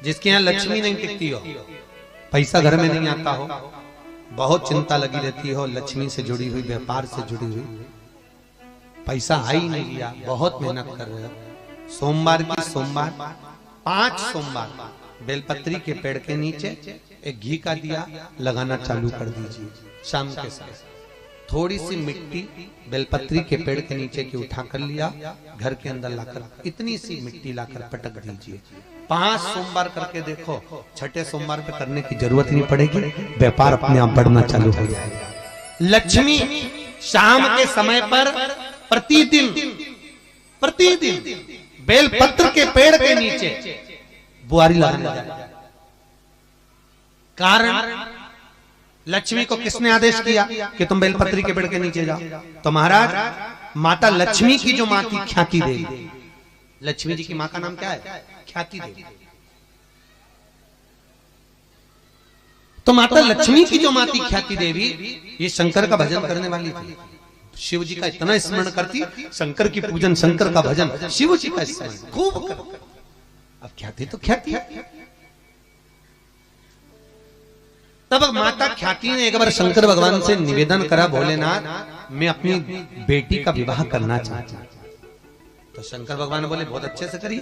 जिसके यहाँ लक्ष्मी नहीं टिकती हो, पैसा घर में नहीं आता हो, बहुत चिंता लगी रहती हो, लक्ष्मी से जुड़ी हुई, व्यापार से जुड़ी हुई, पैसा आ ही नहीं लिया, बहुत मेहनत कर रहे हो, सोमवार की सोमवार 5 सोमवार बेलपत्री के पेड़ के नीचे एक घी का दिया लगाना चालू कर दीजिए। शाम के समय थोड़ी सी मिट्टी बेलपत्री के पेड़ के नीचे की उठा कर लिया, घर के अंदर लाकर इतनी सी मिट्टी लाकर पटक दीजिए। 5 सोमवार करके देखो, छठे सोमवार पे करने की जरूरत नहीं पड़ेगी, व्यापार अपने आप बढ़ना चालू हो जाएगा। लक्ष्मी शाम के समय पर प्रतिदिन बेलपत्र के पेड़ के नीचे बुआरी लगाने जाए। कारण लक्ष्मी को किसने आदेश किया कि तुम बेलपत्री के पेड़ के नीचे जाओ? तो महाराज माता लक्ष्मी की जो मां थी ख्याति देवी, लक्ष्मी जी की मां का नाम क्या है? ख्याति देवी। तो माता लक्ष्मी की जो मां थी ख्याति देवी, ये शंकर का भजन करने वाली थी, शिव जी का इतना स्मरण करती, शंकर की पूजन, शंकर का भजन, शिव जी का स्मरण खूब करती। अब ख्याति तो ख्याति है। तब माता ख्याति ने एक बार शंकर भगवान से निवेदन करा, भोलेनाथ मैं अपनी बेटी का विवाह करना चाहती हूं। तो शंकर भगवान बोले बहुत अच्छे से करिए,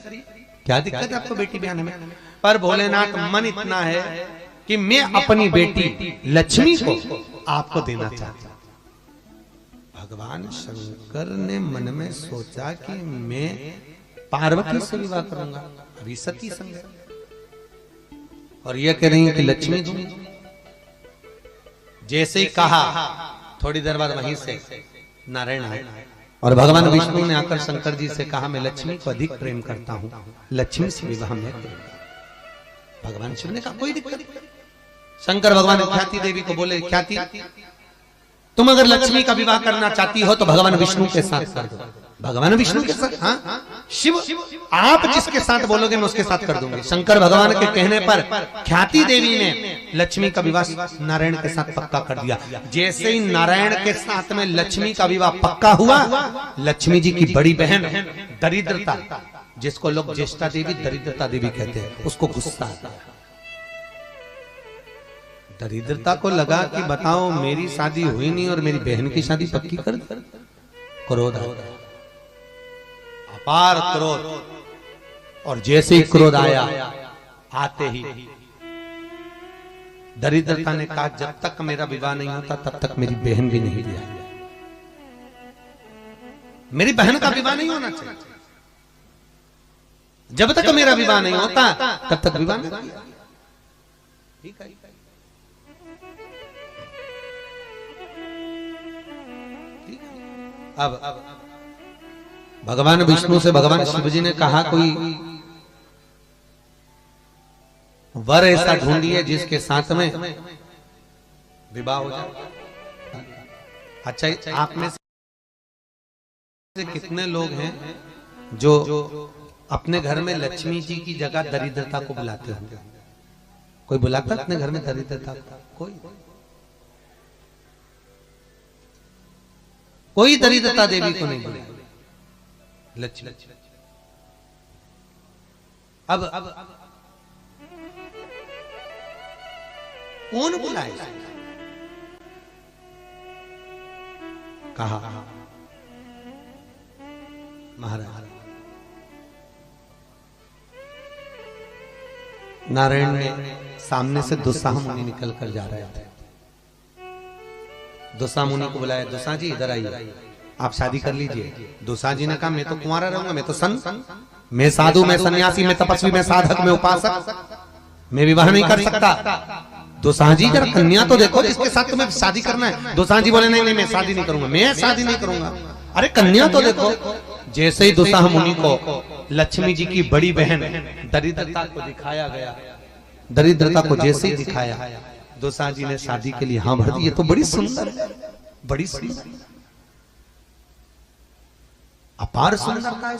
क्या दिक्कत है आपको बेटी ब्याहने में? पर भोलेनाथ मन इतना है कि मैं अपनी बेटी लक्ष्मी को आपको देना चाहता हूं। भगवान शंकर ने मन में सोचा कि मैं पार्वती से विवाह करूंगा, अभी सती संग है, और यह कह रही है कि लक्ष्मी दूंगी। जैसे ही कहा, थोड़ी देर बाद वहीं से नारायण आए और भगवान विष्णु ने आकर शंकर जी से कहा मैं लक्ष्मी को अधिक प्रेम करता हूं, लक्ष्मी से विवाह मैं करूंगा। भगवान शिव ने कहा कोई दिक्कत नहीं। शंकर भगवान ख्याति देवी को बोले, ख्याति तुम अगर लक्ष्मी का विवाह करना चाहती हो तो भगवान विष्णु के साथ कर दो। भगवान विष्णु के साथ? हाँ शिव, आप जिसके साथ बोलोगे मैं उसके साथ कर दूंगी। शंकर भगवान के कहने पर ख्याति देवी ने लक्ष्मी का विवाह नारायण के साथ पक्का कर दिया। जैसे ही नारायण के साथ में लक्ष्मी का विवाह पक्का हुआ, लक्ष्मी जी की बड़ी बहन दरिद्रता, जिसको लोग ज्येष्ठा देवी दरिद्रता देवी कहते हैं, उसको गुस्सा आता है। दरिद्रता को लगा कि बताओ मेरी शादी हुई नहीं और मेरी बहन की शादी पक्की कर दी। क्रोध आता, अपार क्रोध, और जैसे ही क्रोध आया, आते ही दरिद्रता ने कहा जब तक मेरा विवाह नहीं होता तब तक मेरी बहन भी नहीं दिया, मेरी बहन का विवाह नहीं होना चाहिए, जब तक मेरा विवाह नहीं होता तब तक विवाह नहीं किया। ठीक है, अब भगवान विष्णु से भगवान शिव जी ने कहा कोई वर ऐसा ढूंढिए जिसके साथ में विवाह हो जाए। अच्छा, आप में से कितने लोग हैं जो अपने घर में लक्ष्मी जी की जगह दरिद्रता को बुलाते होंगे? कोई बुलाता अपने घर में दरिद्रता? कोई दरिद्रता देवी को नहीं बुलाया, लक्ष्मी। अब कौन बुलाए? कहा महाराज नारायण ने सामने से दुस्साह मुनि निकल कर जा रहे थे। दुस्साह मुनि को बुलाया, दुस्साह जी इधर आइए, आप शादी कर लीजिए। दुस्साह जी ने कहा मैं तो कुंवारा रहूंगा, मैं तो मैं साधु, मैं सन्यासी, मैं तपस्वी, मैं साधक, मैं उपासक, मैं विवाह नहीं कर सकता। दुस्साह जी जरा कन्या तो देखो जिसके साथ तुम्हें शादी करना है। दुस्साह जी बोले नहीं नहीं मैं शादी नहीं करूंगा, मैं शादी नहीं करूंगा। अरे कन्या तो देखो। जैसे ही दुस्साह मुनि को लक्ष्मी जी की बड़ी बहन दरिद्रता को दिखाया गया, दरिद्रता को जैसे ही दिखाया, दुस्साह जी ने शादी के लिए हाँ भर दी। ये तो बड़ी सुंदर है, बड़ी सुंदर, अपार सुंदरता है।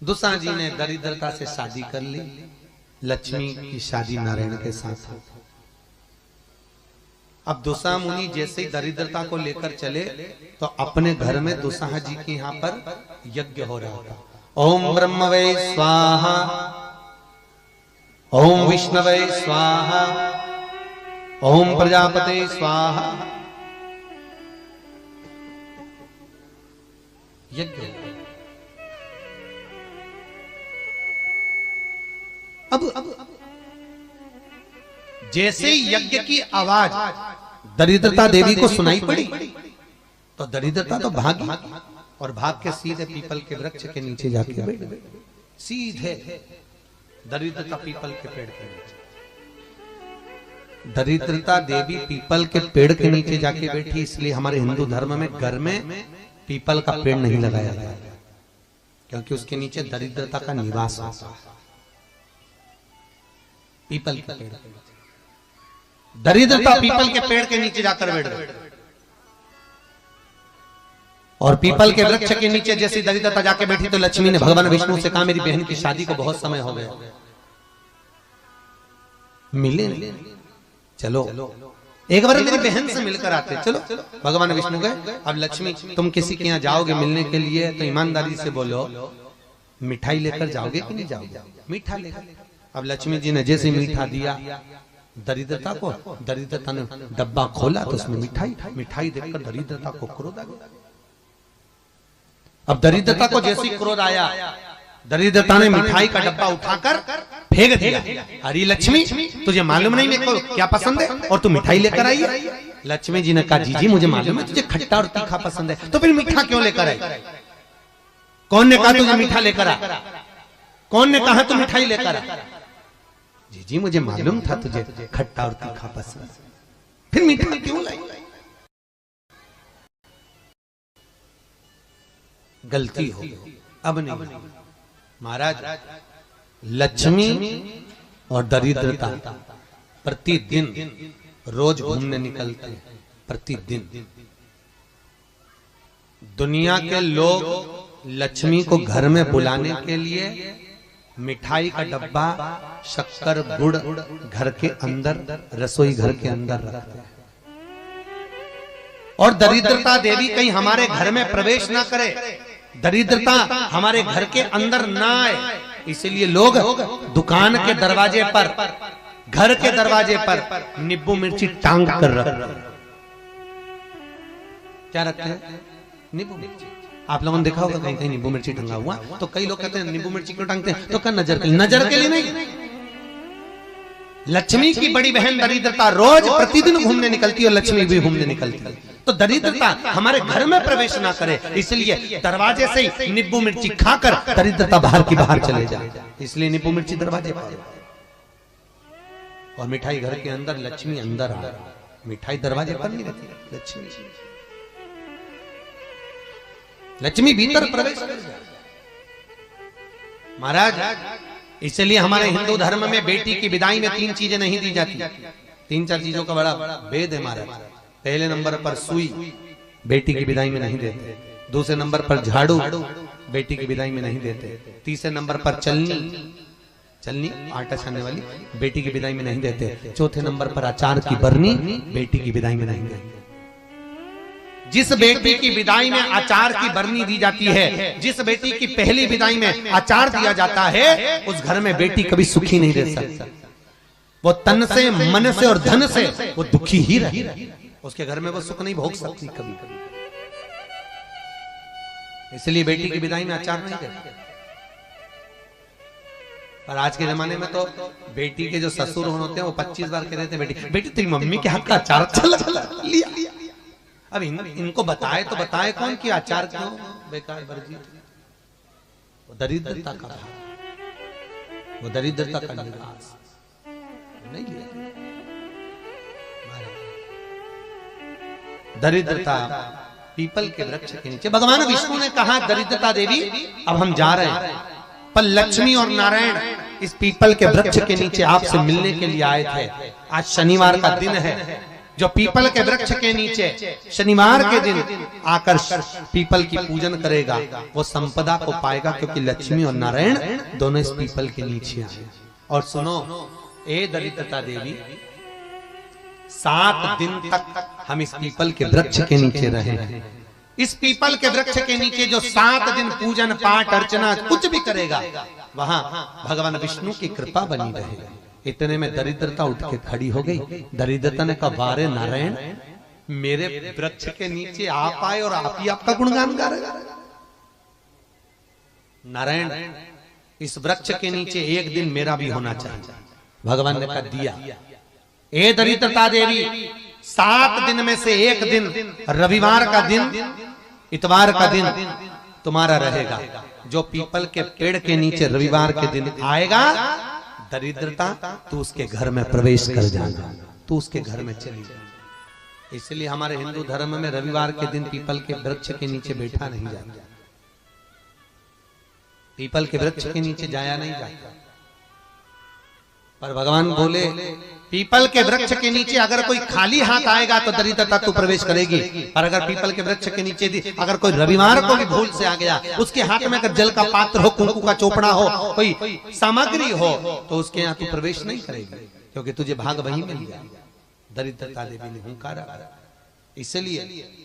दुस्साह जी ने दरिद्रता से शादी कर ली। लक्ष्मी की शादी नारायण के साथ हो। अब दुस्साह मुनि जैसे ही दरिद्रता को लेकर चले तो अपने घर में दुस्साह जी के यहाँ पर यज्ञ हो रहा था। ओम ब्रह्म वै स्वाहा ओम विष्णवे स्वाहा, ओम प्रजापते स्वाहा। यज्ञ अब जैसे यज्ञ की आवाज दरिद्रता देवी को सुनाई पड़ी तो दरिद्रता तो भागी और भाग के सीधे पीपल के वृक्ष के नीचे जाके बैठ गई। सीधे दरिद्रता पीपल के पेड़ के नीचे। दरिद्रता देवी पीपल के पेड़ के नीचे जाके बैठी, इसलिए हमारे हिंदू धर्म में घर में पीपल का पेड़ नहीं लगाया गया, क्योंकि उसके नीचे दरिद्रता का निवास होता है। पीपल के पेड़, दरिद्रता पीपल के पेड़ के नीचे जाकर बैठ गई। और पीपल के वृक्ष के नीचे जैसी दरिद्रता जाके बैठी तो लक्ष्मी ने भगवान विष्णु से कहा, मेरी बहन की शादी को बहुत समय हो गया, मिले चलो एक बार मेरी बहन से मिलकर आते। चलो भगवान विष्णु गए। अब लक्ष्मी, तुम किसी के यहाँ जाओगे मिलने के लिए तो ईमानदारी से बोलो, मिठाई लेकर जाओगे कि नहीं जाओगे? मीठा लेकर। अब लक्ष्मी जी ने जैसे मीठा दिया दरिद्रता को, दरिद्रता ने डब्बा खोला तो उसमें मिठाई देखकर दरिद्रता को क्रोध आ गया। अब दरिद्रता को जैसी क्रोध आया, दरिद्रता ने मिठाई का डब्बा उठाकर फेंक दिया। अरे लक्ष्मी, तुझे मालूम नहीं मेरे को क्या पसंद है और तू मिठाई लेकर आई है? लक्ष्मी जी ने कहा, जी मुझे मालूम है तुझे खट्टा और तीखा पसंद है, तो फिर मीठा क्यों लेकर आई? कौन ने कहा तुझे मीठा लेकर आ? कौन ने कहा तू मिठाई लेकर आ? जी मुझे मालूम था तुझे खट्टा और तीखा पसंद, फिर मीठा क्यों लाई? गलती हो अब नहीं। महाराज, लक्ष्मी और दरिद्रता प्रतिदिन रोज घूमने निकलते हैं। प्रतिदिन दुनिया के लोग लक्ष्मी को घर में बुलाने के लिए मिठाई का डब्बा, शक्कर, गुड़ घर के अंदर, रसोई घर के अंदर रखते हैं। और दरिद्रता देवी कहीं हमारे घर में प्रवेश ना करे, दरिद्रता हमारे घर के अंदर ना आए, इसलिए लोग दुकान के दरवाजे पर, घर के दरवाजे पर नींबू मिर्ची टांग कर रखते। क्या रखते हैं? नींबू मिर्ची। आप लोगों ने देखा होगा कहीं कहीं नींबू मिर्ची टंगा हुआ, तो कई लोग कहते हैं नींबू मिर्ची क्यों टांगते हैं? तो क्या नजर के लिए नहीं। लक्ष्मी की बड़ी बहन दरिद्रता रोज प्रतिदिन घूमने निकलती है और लक्ष्मी भी घूमने निकलती है, तो दरिद्रता हमारे घर में प्रवेश ना करे, इसलिए दरवाजे से ही नींबू मिर्ची खाकर दरिद्रता बाहर की बाहर चले जाए, इसलिए नींबू मिर्ची दरवाजे पर और मिठाई घर के अंदर। लक्ष्मी अंदर आ, मिठाई दरवाजे पर नहीं रहती। लक्ष्मी भीतर प्रवेश कर जाए। महाराज, इसलिए हमारे हिंदू धर्म में बेटी की विदाई में 3 चीजें नहीं दी जाती। 3-4 चीजों का बड़ा भेद है महाराज। पहले नंबर पर सुई बेटी की विदाई में नहीं देते, दूसरे नंबर पर झाड़ू बेटी की विदाई में नहीं देते, तीसरे नंबर पर चलनी आटा छानने वाली बेटी की विदाई में नहीं देते, चौथे नंबर पर अचार की बरनी बेटी की विदाई में नहीं देते। जिस बेटी की विदाई में अचार की बरनी दी जाती है, जिस बेटी की पहली विदाई में अचार दिया जाता है, उस घर में बेटी कभी सुखी नहीं रह सकती। वो तन से, मन से और धन से वो दुखी ही रहे, उसके घर में वो सुख नहीं भोग सकती कभी। इसलिए बेटी की विदाई में अचार नहीं देते। और आज के जमाने में तो बेटी के जो ससुर होते हैं वो 25 बार कहते हैं, बेटी तेरी मम्मी के हाथ का अचार अच्छा लिया। अब इनको बताए तो बताए कौन कि आचार क्यों बेकार वर्जित? वो दरिद्रता का भाव, वो दरिद्रता का निवास नहीं लिया। दरिद्रता पीपल के वृक्ष के नीचे। भगवान विष्णु ने कहा, दरिद्रता देवी अब हम जा रहे हैं, पर लक्ष्मी और नारायण इस पीपल के वृक्ष के नीचे आपसे मिलने के लिए आए थे। आज शनिवार का दिन है, जो पीपल के वृक्ष के नीचे शनिवार के दिन आकर पीपल की पूजन करेगा वो संपदा को पाएगा, क्योंकि लक्ष्मी और नारायण दोनों इस पीपल के नीचे आए। और सुनो, ए दरिद्रता देवी, 7 दिन तक हम इस पीपल के वृक्ष के नीचे रहे हैं। इस पीपल के वृक्ष के नीचे जो 7 दिन पूजन पाठ अर्चना कुछ भी करेगा, वहां भगवान विष्णु की कृपा बनी रहेगी। इतने में दरिद्रता उठ के खड़ी हो गई। दरिद्रता ने कहा, वारे नारायण, मेरे वृक्ष के नीचे आप आए और आप ही आपका गुणगान गा रहे। नारायण, इस वृक्ष के नीचे एक दिन मेरा भी होना चाहिए। भगवान ने कहा, दिया। ए दरिद्रता देवी, 7 दिन में से एक दिन, रविवार का दिन, इतवार का दिन तुम्हारा रहेगा। जो पीपल के पेड़ के नीचे रविवार के दिन आएगा, दरिद्रता, तू उसके घर में प्रवेश कर जाएगा, तू उसके घर में चली जाएगा। इसलिए हमारे हिंदू धर्म में रविवार के दिन पीपल के वृक्ष के नीचे बैठा नहीं जाता, पीपल के वृक्ष के नीचे जाया नहीं जाता। पर भगवान बोले, पीपल के वृक्ष के नीचे अगर कोई खाली हाथ आएगा तो दरिद्रता तू प्रवेश करेगी। और अगर पीपल के वृक्ष के नीचे अगर कोई रविवार को भी भूल से आ गया, उसके हाथ में अगर जल का पात्र हो, कुंकू का चोपड़ा हो, कोई सामग्री हो, तो उसके यहाँ तू प्रवेश नहीं करेगी, क्योंकि तुझे भाग वही मिल गया। दरिद्रता देवी ने हुंकारा। इसलिए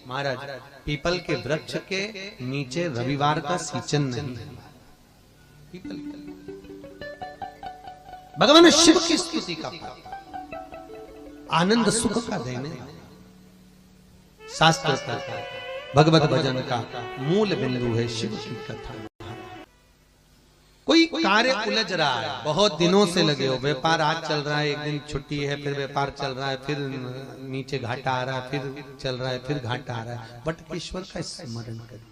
महाराज, पीपल के वृक्ष के नीचे रविवार का सींचन नहीं है। भगवान शिव की स्तुति का आनंद सुख का देने, शास्त्र का भगवत भजन का मूल बिंदु है शिव की कथा। कोई कार्य उलझ रहा है, बहुत दिनों से लगे हो, व्यापार आज चल रहा है, एक दिन छुट्टी है, फिर व्यापार चल रहा है, फिर नीचे घाटा आ रहा है, फिर चल रहा है, फिर घाटा आ रहा है, बटकेश्वर का स्मरण करें।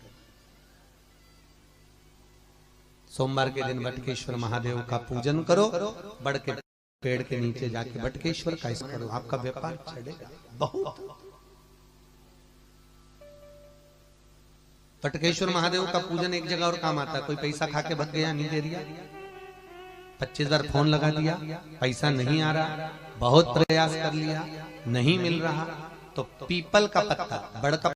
सोमवार के दिन बटकेश्वर महादेव का पूजन करो, बड़ के पेड़ के नीचे जाके बटकेश्वर का स्मरण करो, आपका व्यापार चढ़ेगा बहुत। बटकेश्वर महादेव का पूजन एक जगह और काम आता है। कोई पैसा खा के भग गया, नहीं दे दिया, 25 बार फोन लगा दिया, पैसा नहीं आ रहा, बहुत प्रयास कर लिया, नहीं मिल रहा, तो पीपल का पत्ता, बड़ का